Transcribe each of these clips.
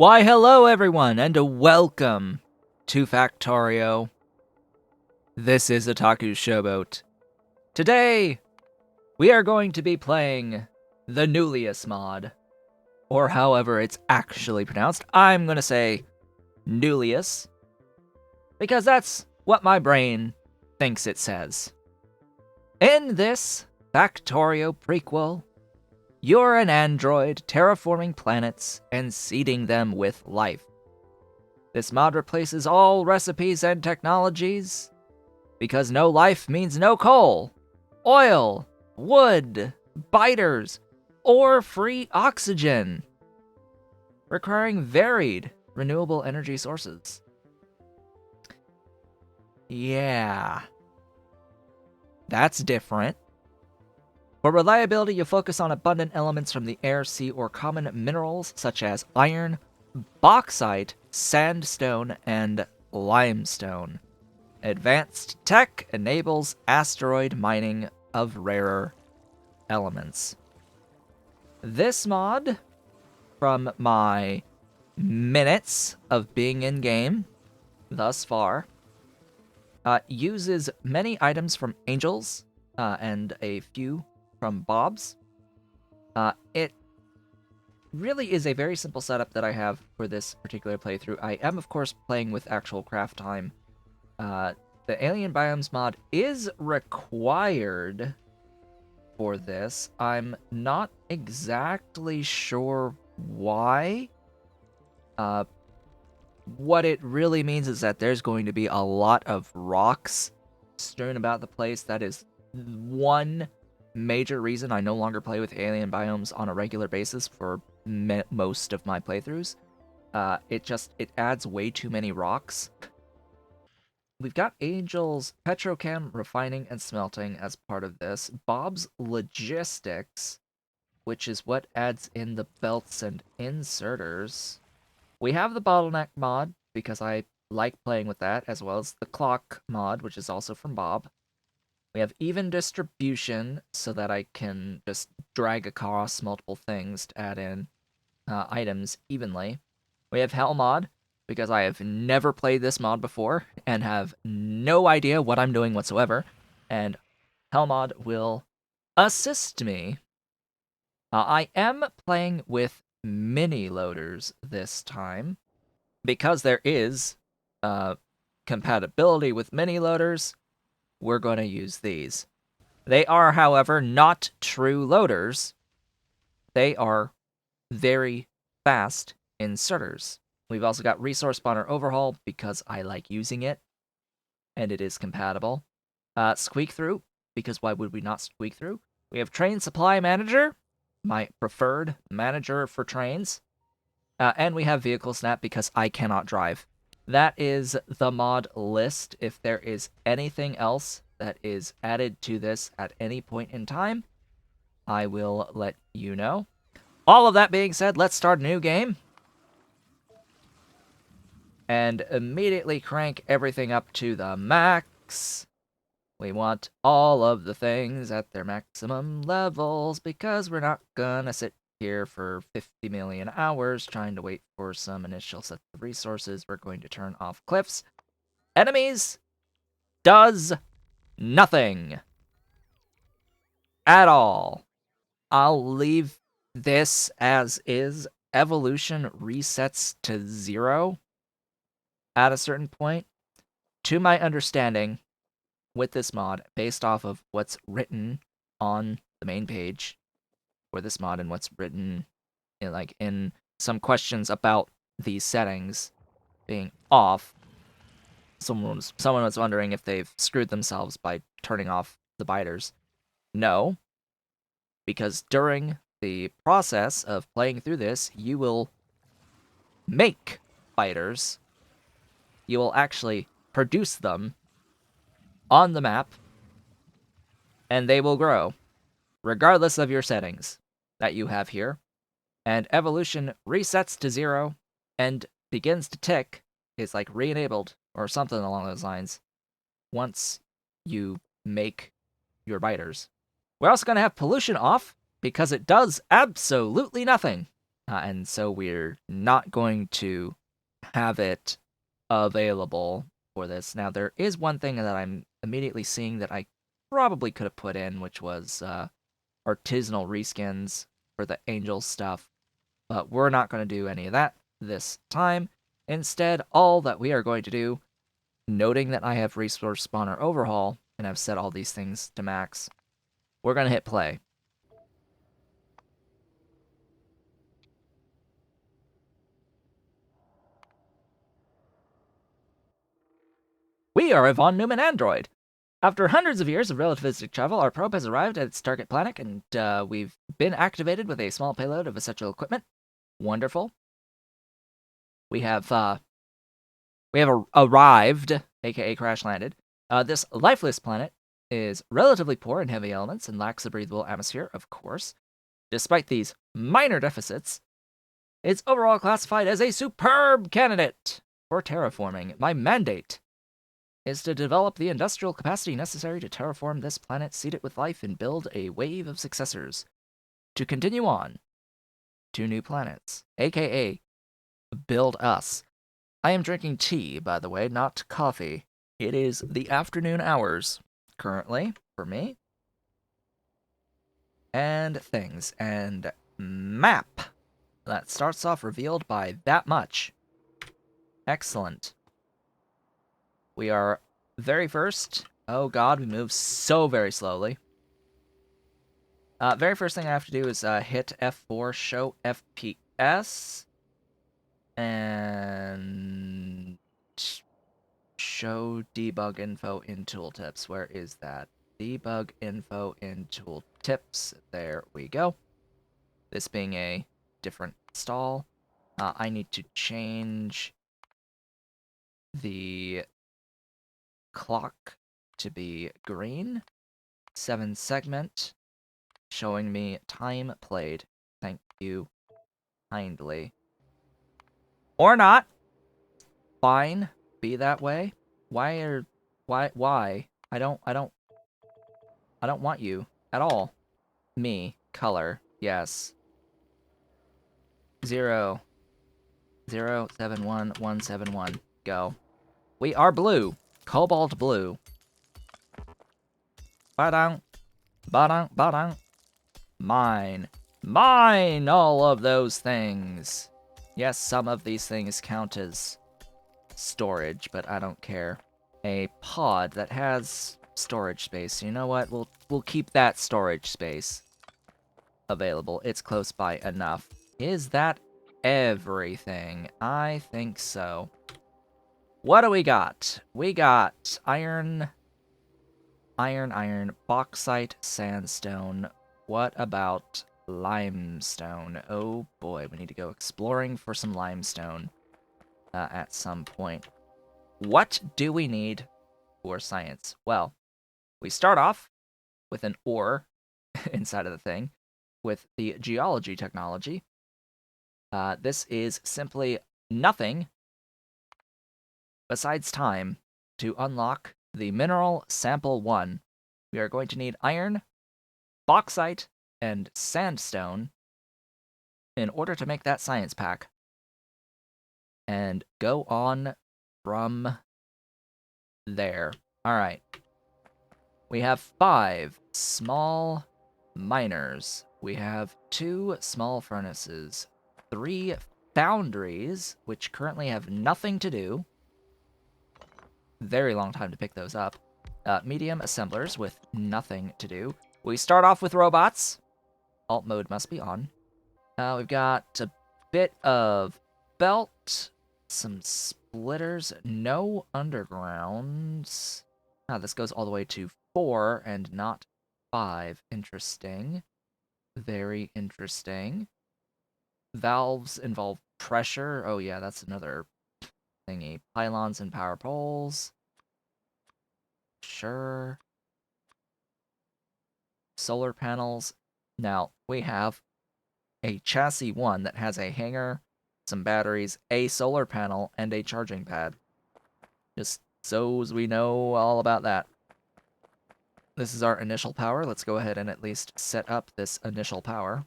Why, hello everyone, and welcome to Factorio. This is Otaku's Showboat. Today, we are going to be playing the Nullius mod, or however it's actually pronounced. I'm gonna say Nullius, because that's what my brain thinks it says. In this Factorio prequel, you're an android terraforming planets and seeding them with life. This mod replaces all recipes and technologies, because no life means no coal, oil, wood, biters, or free oxygen, requiring varied renewable energy sources. Yeah, that's different. For reliability, you focus on abundant elements from the air, sea, or common minerals such as iron, bauxite, sandstone, and limestone. Advanced tech enables asteroid mining of rarer elements. This mod, from my minutes of being in-game thus far, uses many items from Angels and a few from Bob's. It really is a very simple setup that I have for this particular playthrough. I am, of course, playing with actual craft time. The Alien Biomes mod is required for this. I'm not exactly sure why. What it really means is that there's going to be a lot of rocks strewn about the place. That is one major reason I no longer play with Alien Biomes on a regular basis for most of my playthroughs. It adds way too many rocks. We've got Angel's Petrochem refining and smelting as part of this. Bob's Logistics, which is what adds in the belts and inserters. We have the Bottleneck mod, because I like playing with that, as well as the Clock mod, which is also from Bob. We have even distribution, so that I can just drag across multiple things to add in items evenly. We have Hell mod, because I have never played this mod before and have no idea what I'm doing whatsoever, and Hell mod will assist me. I am playing with mini loaders this time, because there is compatibility with mini loaders. We're going to use these. They are, however, not true loaders. They are very fast inserters. We've also got Resource Spawner Overhaul, because I like using it, and it is compatible. Squeak Through, because why would we not squeak through? We have Train Supply Manager, my preferred manager for trains. And we have Vehicle Snap, because I cannot drive. That is the mod list. If there is anything else that is added to this at any point in time, I will let you know. All of that being said, let's start a new game. And immediately crank everything up to the max. We want all of the things at their maximum levels, because we're not gonna sit here for 50 million hours trying to wait for some initial set of resources. We're going to turn off cliffs. Enemies does nothing at all. I'll leave this as is. Evolution resets to 0 at a certain point. To my understanding, with this mod, based off of what's written on the main page for this mod and what's written in some questions about these settings being off, someone was wondering if they've screwed themselves by turning off the biters. No, because during the process of playing through this, you will make biters. You will actually produce them on the map, and they will grow, regardless of your settings that you have here. And evolution resets to 0 and begins to tick, is like re-enabled, or something along those lines, once you make your biters. We're also going to have pollution off, because it does absolutely nothing and so we're not going to have it available for this. Now, there is one thing that I'm immediately seeing that I probably could have put in, which was artisanal reskins for the angel stuff, but we're not going to do any of that this time. Instead, all that we are going to do, noting that I have resource spawner overhaul and I've set all these things to max, we're going to hit play. We are a von Neumann android. After hundreds of years of relativistic travel, our probe has arrived at its target planet, and we've been activated with a small payload of essential equipment. Wonderful. We have arrived, aka crash landed. This lifeless planet is relatively poor in heavy elements and lacks a breathable atmosphere, of course. Despite these minor deficits, it's overall classified as a superb candidate for terraforming. My mandate is to develop the industrial capacity necessary to terraform this planet, seed it with life, and build a wave of successors to continue on to new planets, aka build us. I am drinking tea, by the way, not coffee. It is the afternoon hours currently for me. And things. And map. That starts off revealed by that much. Excellent. We are very first. Oh god, we move so very slowly. Very first thing I have to do is hit F4, show FPS, and show debug info in tooltips. Where is that? Debug info in tooltips. There we go. This being a different stall. I need to change the clock to be green. 7 segment, showing me time played. Thank you kindly. Or not. Fine. Be that way. Why? I don't want you at all. Me. Color. Yes. 0 0 7 1 1 7 1. Go. We are blue. Cobalt blue. Ba-dang. Ba-dang. Ba-dang. Mine. Mine all of those things. Yes, some of these things count as storage, but I don't care. A pod that has storage space. You know what? We'll keep that storage space available. It's close by enough. Is that everything? I think so. What do we got? We got iron, bauxite, sandstone. What about limestone? Oh boy, we need to go exploring for some limestone at some point. What do we need for science? Well, we start off with an ore inside of the thing with the geology technology. This is simply nothing besides time to unlock the mineral sample 1. We are going to need iron, bauxite, and sandstone in order to make that science pack. And go on from there. Alright. We have 5 small miners. We have 2 small furnaces. 3 foundries, which currently have nothing to do. Very long time to pick those up. Medium assemblers with nothing to do. We start off with robots. Alt mode must be on. We've got a bit of belt, some splitters, no undergrounds. This goes all the way to 4 and not 5. Interesting. Very interesting. Valves involve pressure. Oh yeah, that's another thingy. Pylons and power poles. Sure. Solar panels. Now, we have a chassis 1 that has a hangar, some batteries, a solar panel, and a charging pad. Just so as we know all about that. This is our initial power. Let's go ahead and at least set up this initial power.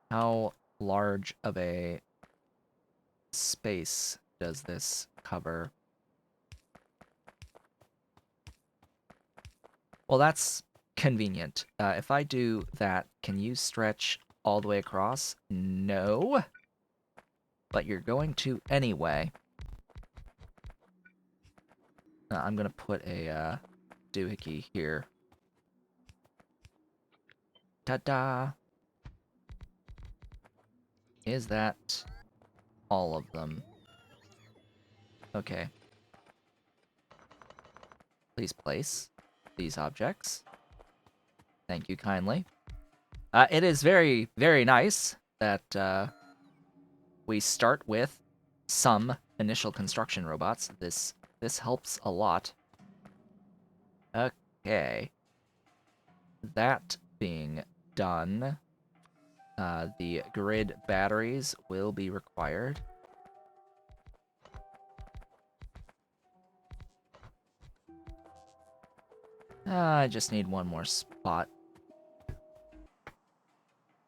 How large of a space does this cover? Well, that's convenient. If I do that, can you stretch all the way across? No. But you're going to anyway. I'm gonna put a doohickey here. Ta-da! Is that all of them? Okay. Please place these objects. Thank you kindly. It is very, very nice that we start with some initial construction robots. This helps a lot. Okay. That being done, the grid batteries will be required. I just need one more spot.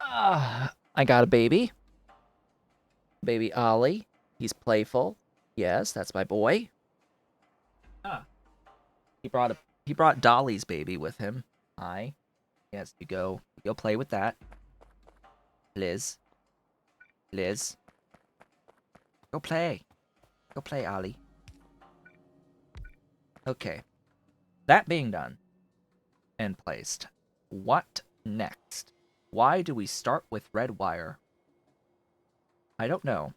I got a baby. Baby Ollie. He's playful. Yes, that's my boy. Ah. He brought Dolly's baby with him. Hi. Yes, you go play with that. Liz. Liz. Go play. Go play, Ollie. Okay. That being done and placed, what next? Why do we start with red wire? I don't know.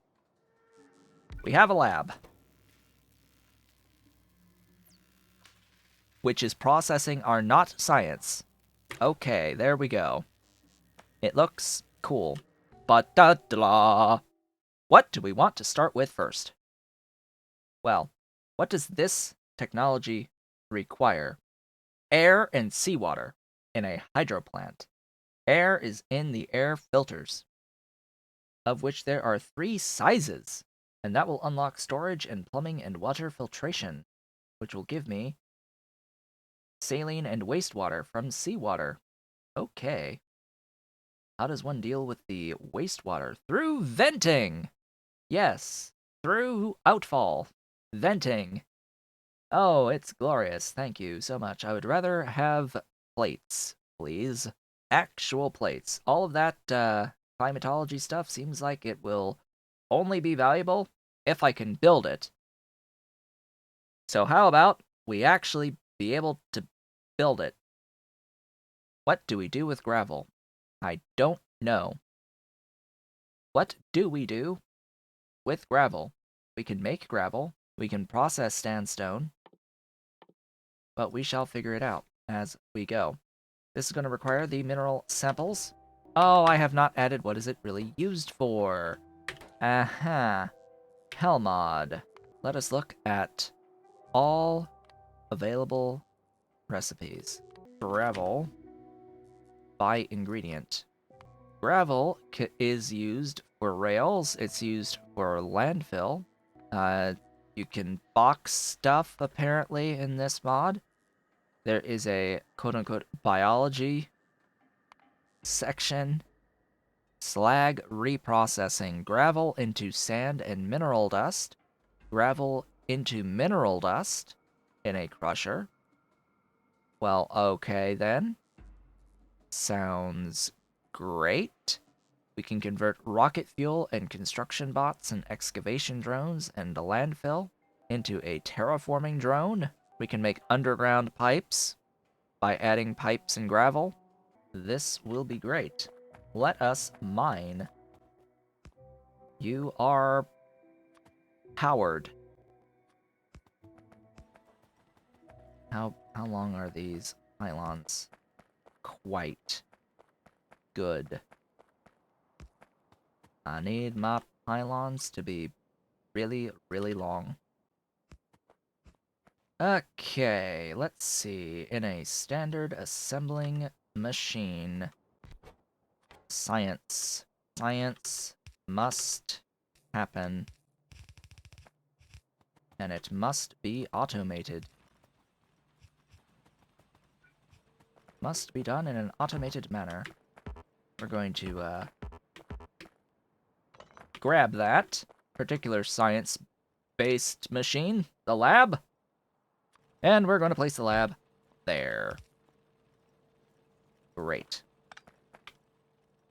We have a lab, which is processing our not science. Okay, there we go. It looks cool. But da da. What do we want to start with first? Well, what does this technology require? Air and seawater in a hydro plant. Air is in the air filters, of which there are 3 sizes, and that will unlock storage and plumbing and water filtration, which will give me saline and wastewater from seawater. Okay. How does one deal with the wastewater? Through venting! Yes, through outfall. Venting. Oh, it's glorious. Thank you so much. I would rather have plates, please. Actual plates. All of that climatology stuff seems like it will only be valuable if I can build it. So how about we actually be able to build it? What do we do with gravel? I don't know. What do we do with gravel? We can make gravel. We can process sandstone. But we shall figure it out as we go. This is going to require the mineral samples. Oh, I have not added what is it really used for. Aha. Hell mod. Let us look at all available recipes. Gravel by ingredient. Gravel is used for rails. It's used for landfill. You can box stuff, apparently, in this mod. There is a quote-unquote biology section. Slag reprocessing. Gravel into sand and mineral dust. Gravel into mineral dust in a crusher. Well, okay then. Sounds great. We can convert rocket fuel and construction bots and excavation drones and a landfill into a terraforming drone. We can make underground pipes by adding pipes and gravel. This will be great. Let us mine. You are powered. How long are these pylons? Quite good. I need my pylons to be really, really long. Okay, let's see. In a standard assembling machine, science. Science must happen. And it must be automated. Must be done in an automated manner. We're going to grab that particular science-based machine, the lab, and we're going to place the lab there. Great.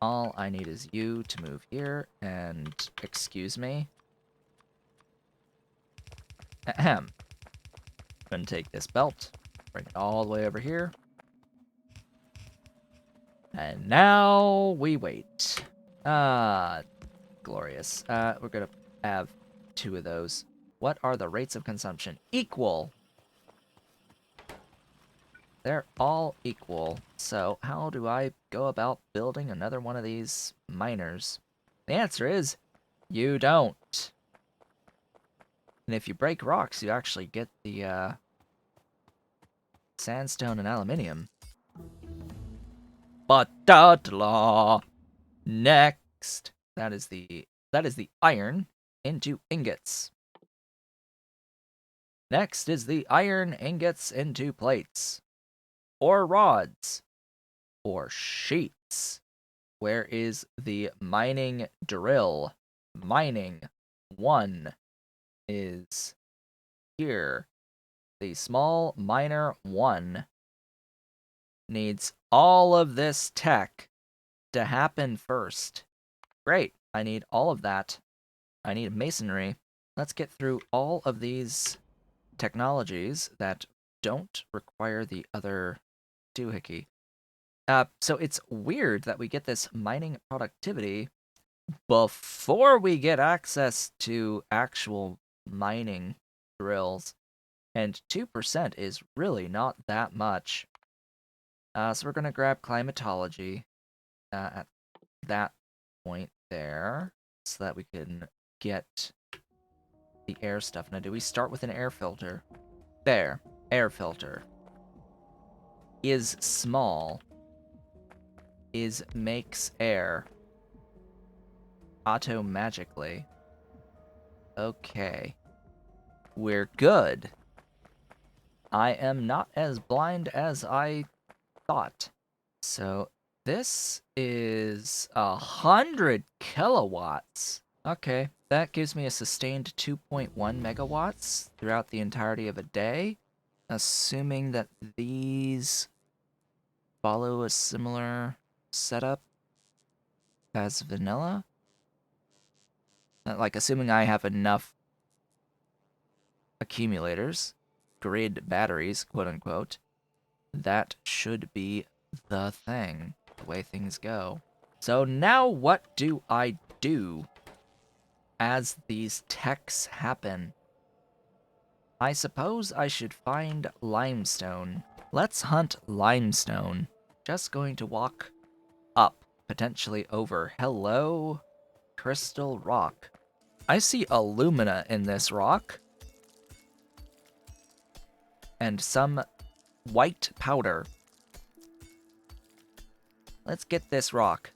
All I need is you to move here, and excuse me. Ahem. I'm going to take this belt, bring it all the way over here. And now we wait. Glorious. We're going to have 2 of those. What are the rates of consumption? Equal. They're all equal. So how do I go about building another one of these miners? The answer is, you don't. And if you break rocks, you actually get the sandstone and aluminium. But next, that is the iron into ingots. Next is the iron ingots into plates, or rods, or sheets. Where is the mining drill? Mining 1 is here. The small miner 1 needs all of this tech to happen first. Great, I need all of that. I need masonry. Let's get through all of these technologies that don't require the other doohickey. So it's weird that we get this mining productivity before we get access to actual mining drills. And 2% is really not that much. So we're going to grab climatology at that point there, so that we can get the air stuff. Now, do we start with an air filter? There. Air filter. Is small. Is makes air. Auto-magically. Okay. We're good. I am not as blind as I thought. So, this is 100 kilowatts. Okay, that gives me a sustained 2.1 megawatts throughout the entirety of a day, assuming that these follow a similar setup as vanilla. Like, assuming I have enough accumulators, grid batteries, quote-unquote, that should be the thing, the way things go. So now what do I do as these techs happen? I suppose I should find limestone. Let's hunt limestone. Just going to walk up, potentially over. Hello, crystal rock. I see alumina in this rock. And some white powder. Let's get this rock.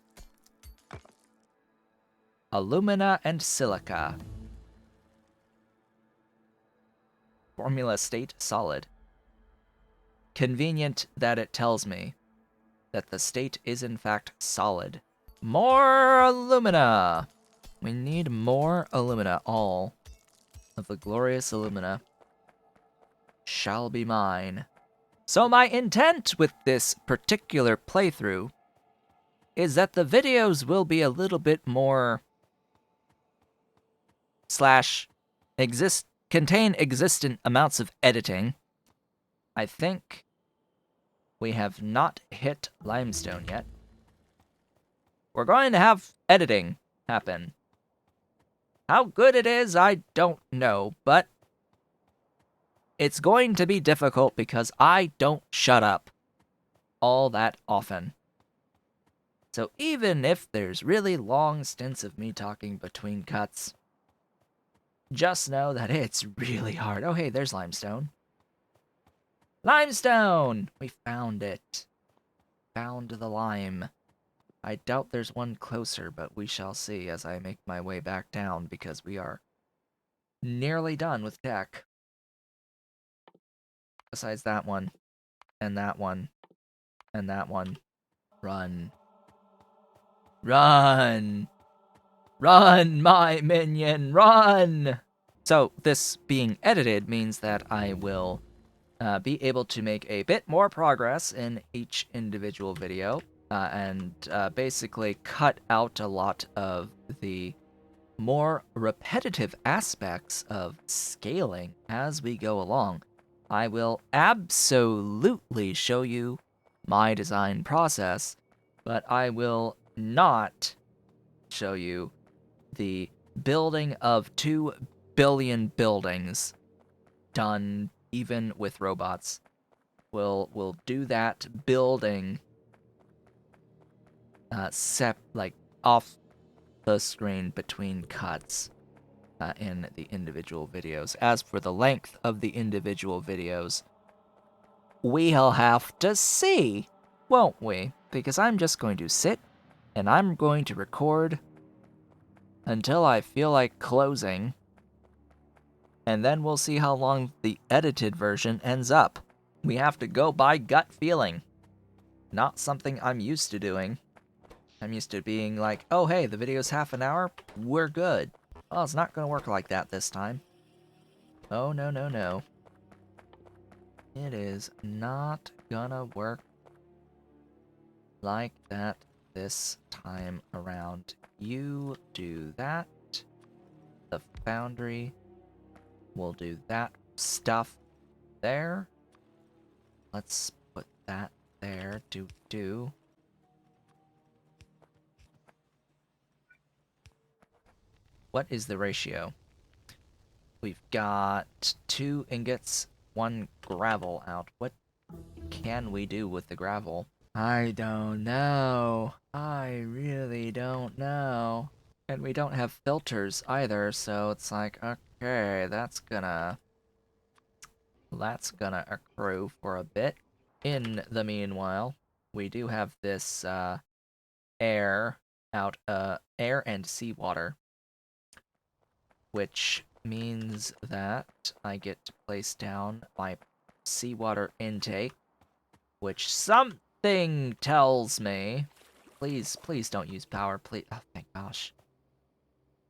Alumina and silica. Formula state solid. Convenient that it tells me that the state is in fact solid. More alumina! We need more alumina. All of the glorious alumina shall be mine. So my intent with this particular playthrough is that the videos will be a little bit more contain existent amounts of editing. I think we have not hit limestone yet. We're going to have editing happen. How good it is, I don't know, but it's going to be difficult because I don't shut up all that often. So even if there's really long stints of me talking between cuts, just know that it's really hard. Oh, hey, there's limestone. Limestone! We found it. Found the lime. I doubt there's one closer, but we shall see as I make my way back down because we are nearly done with tech. Besides that one, and that one, and that one. Run. Run! Run, my minion, run! So this being edited means that I will be able to make a bit more progress in each individual video and basically cut out a lot of the more repetitive aspects of scaling as we go along. I will absolutely show you my design process, but I will not show you the building of 2 billion buildings done even with robots. We'll do that building like off the screen between cuts in the individual videos. As for the length of the individual videos, we'll have to see, won't we? Because I'm just going to sit and I'm going to record until I feel like closing, and then we'll see how long the edited version ends up. We have to go by gut feeling, not something I'm used to doing. I'm used to being like, oh hey, the video's half an hour, we're good. Well, it's not gonna work like that this time. Oh, no, no, no. It is not gonna work like that this time around. You do that. The foundry will do that stuff there. Let's put that there. Do. What is the ratio? We've got 2 ingots, 1 gravel out. What can we do with the gravel? I don't know. I really don't know. And we don't have filters either, so it's like, okay, that's gonna accrue for a bit. In the meanwhile, we do have this air and seawater, which means that I get to place down my seawater intake, which something tells me, please don't use power, please. Oh, thank gosh.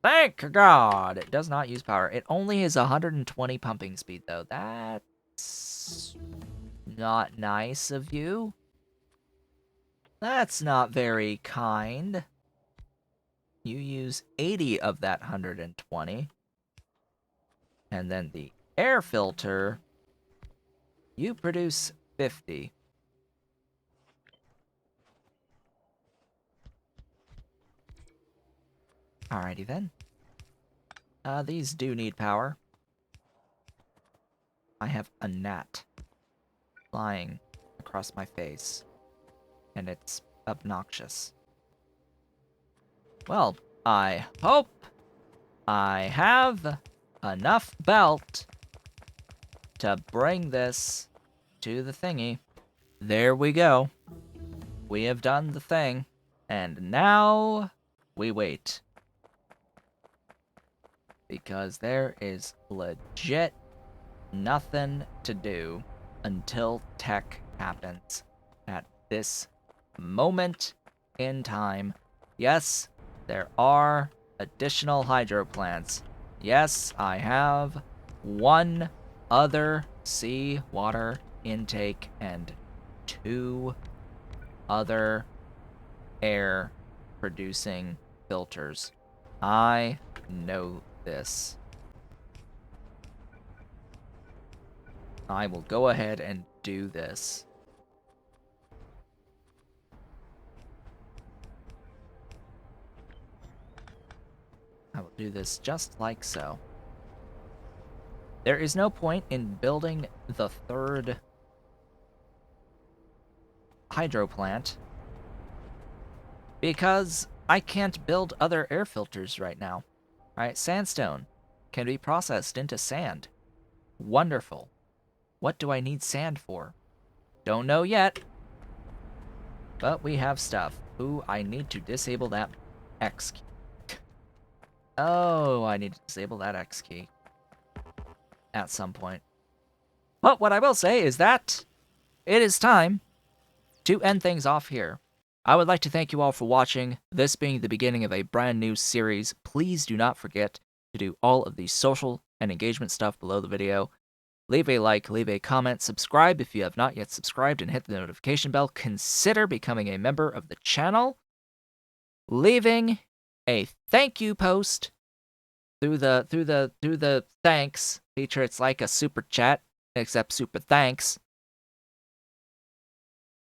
Thank God it does not use power. It only has 120 pumping speed, though. That's not nice of you. That's not very kind. You use 80 of that 120. And then the air filter, you produce 50. Alrighty then. These do need power. I have a gnat flying across my face, and it's obnoxious. Well, I hope I have enough belt to bring this to the thingy. There we go. We have done the thing, and now we wait. Because there is legit nothing to do until tech happens at this moment in time. Yes, there are additional hydro plants. Yes, I have 1 other seawater intake and 2 other air producing filters. I know this. I will go ahead and do this. I will do this just like so. There is no point in building the 3rd hydro plant because I can't build other air filters right now. Alright, sandstone can be processed into sand. Wonderful. What do I need sand for? Don't know yet. But we have stuff. Ooh, I need to disable that X key. Oh, I need to disable that X key. At some point. But what I will say is that it is time to end things off here. I would like to thank you all for watching. This being the beginning of a brand new series, please do not forget to do all of the social and engagement stuff below the video. Leave a like, leave a comment, subscribe if you have not yet subscribed, and hit the notification bell. Consider becoming a member of the channel. Leaving a thank you post through the thanks feature. It's like a super chat, except super thanks.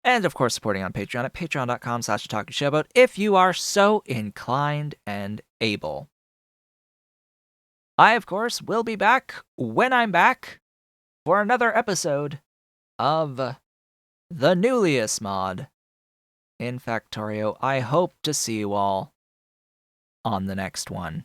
And of course, supporting on Patreon at patreon.com/otakushowboat if you are so inclined and able. I, of course, will be back when I'm back for another episode of the Nullius mod in Factorio. I hope to see you all on the next one.